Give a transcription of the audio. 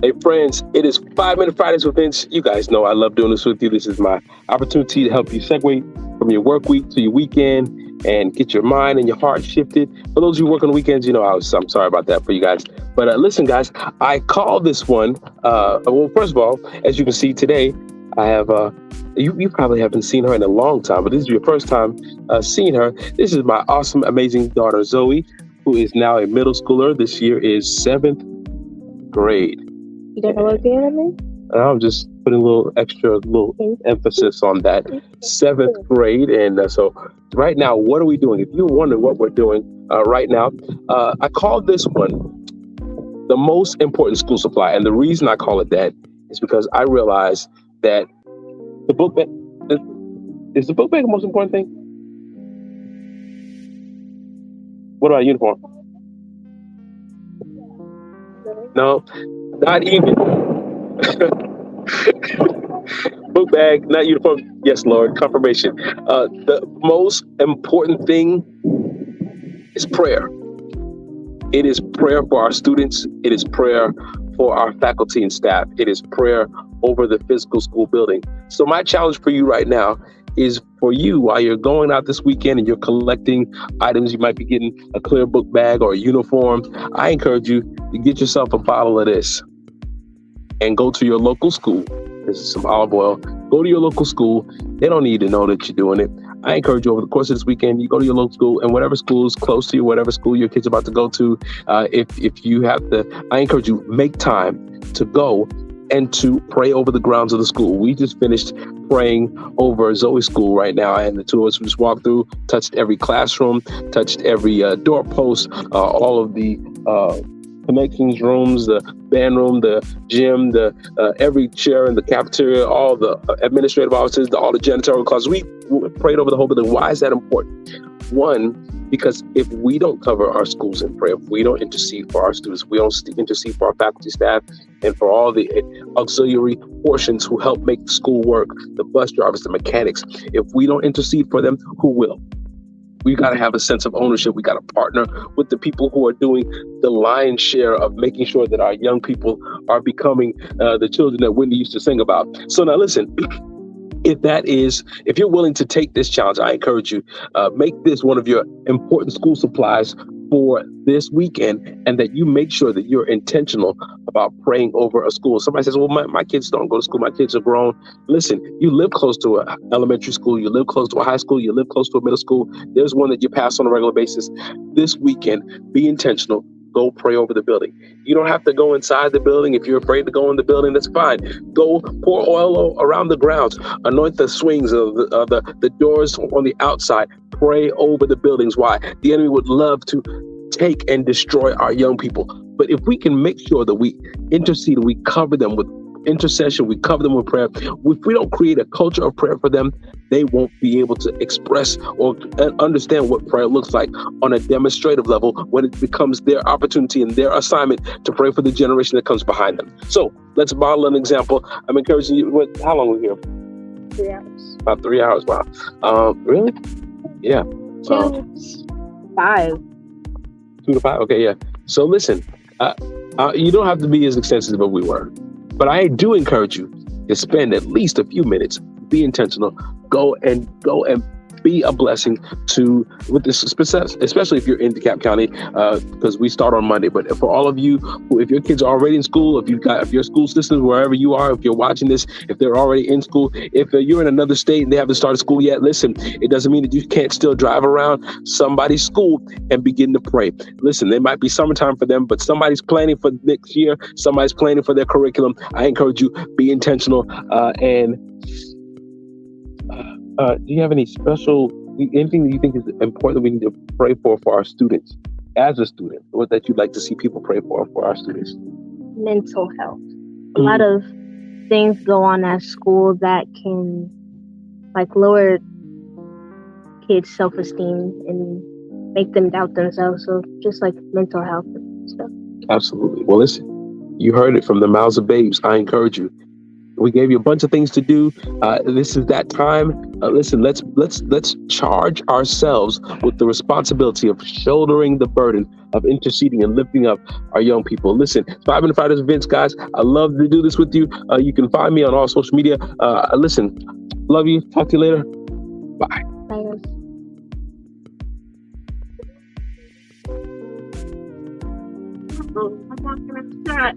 Hey, friends, it is 5 Minute Fridays with Vince. You guys know I love doing this with you. This is my opportunity to help you segue from your work week to your weekend and get your mind and your heart shifted. For those of you who work on the weekends, I'm sorry about that for you guys. But listen, guys, I call this one, well, first of all, as you can see today, I have, you probably haven't seen her in a long time, but this is your first time seeing her. This is my awesome, amazing daughter, Zoe, who is now a middle schooler. This year is seventh grade. You don't know what game I'm in? I'm just putting a little extra emphasis on that. Seventh grade. And so right now, what are we doing? If you're wondering what we're doing right now, I call this one the most important school supply. And the reason I call it that is because I realize that the book bag, is the book bag the most important thing? What about uniform? No, not even. Book bag, not uniform. Yes, Lord, confirmation. The most important thing is prayer. It is prayer for our students. It is prayer for our faculty and staff. It is prayer over the physical school building. So my challenge for you right now is for you, while you're going out this weekend and you're collecting items, you might be getting a clear book bag or a uniform. I encourage you to get yourself a bottle of this and go to your local school. This is some olive oil. Go to your local school. They don't need to know that you're doing it. I encourage you over the course of this weekend, you go to your local school, and whatever school is close to you, whatever school your kid's about to go to, if you have to, I encourage you, make time to go and to pray over the grounds of the school. We just finished praying over Zoe's school right now, and the two of us just walked through, touched every classroom, touched every doorpost, all of the connections rooms, the band room, the gym, the every chair in the cafeteria, all the administrative offices, all the janitorial closets. We prayed over the whole building. Why is that important? One, because if we don't cover our schools in prayer, if we don't intercede for our students, we don't intercede for our faculty, staff, and for all the auxiliary portions who help make the school work, the bus drivers, the mechanics, if we don't intercede for them, who will? We got to have a sense of ownership. We got to partner with the people who are doing the lion's share of making sure that our young people are becoming the children that Whitney used to sing about. So now listen, if you're willing to take this challenge, I encourage you, make this one of your important school supplies for this weekend, and that you make sure that you're intentional about praying over a school. Somebody says, well, my kids don't go to school. My kids are grown. Listen, you live close to an elementary school. You live close to a high school. You live close to a middle school. There's one that you pass on a regular basis. This weekend, be intentional. Go pray over the building. You don't have to go inside the building. If you're afraid to go in the building, that's fine. Go pour oil around the grounds. Anoint the swings of the doors on the outside. Pray over the buildings. Why? The enemy would love to take and destroy our young people. But if we can make sure that we intercede and we cover them with intercession, we cover them with prayer. If we don't create a culture of prayer for them, they won't be able to express or understand what prayer looks like on a demonstrative level when it becomes their opportunity and their assignment to pray for the generation that comes behind them. So let's model an example. I'm encouraging you. How long were we here? 3 hours. About 3 hours. Wow. Really? Yeah. 2 to 5. 2 to 5. Okay. Yeah. So listen, you don't have to be as extensive as we were, but I do encourage you to spend at least a few minutes, be intentional, go and be a blessing with this, especially if you're in DeKalb County, because we start on Monday. But for all of you who, if your kids are already in school, if your school systems, wherever you are, if you're watching this, if they're already in school, if you're in another state and they haven't started school yet, listen, it doesn't mean that you can't still drive around somebody's school and begin to pray. Listen, it might be summertime for them, but somebody's planning for next year. Somebody's planning for their curriculum. I encourage you, be intentional. Do you have anything that you think is important that we need to pray for our students as a student, or that you'd like to see people pray for our students? Mental health. A lot of things go on at school that can lower kids' self-esteem and make them doubt themselves. So just mental health and stuff. Absolutely. Well, listen, you heard it from the mouths of babes. I encourage you, We gave you a bunch of things to do. This is that time. Listen, let's charge ourselves with the responsibility of shouldering the burden of interceding and lifting up our young people. Listen, 5 Minute Fridays events, guys. I love to do this with you. You can find me on all social media. Listen, love you. Talk to you later. Bye. Bye.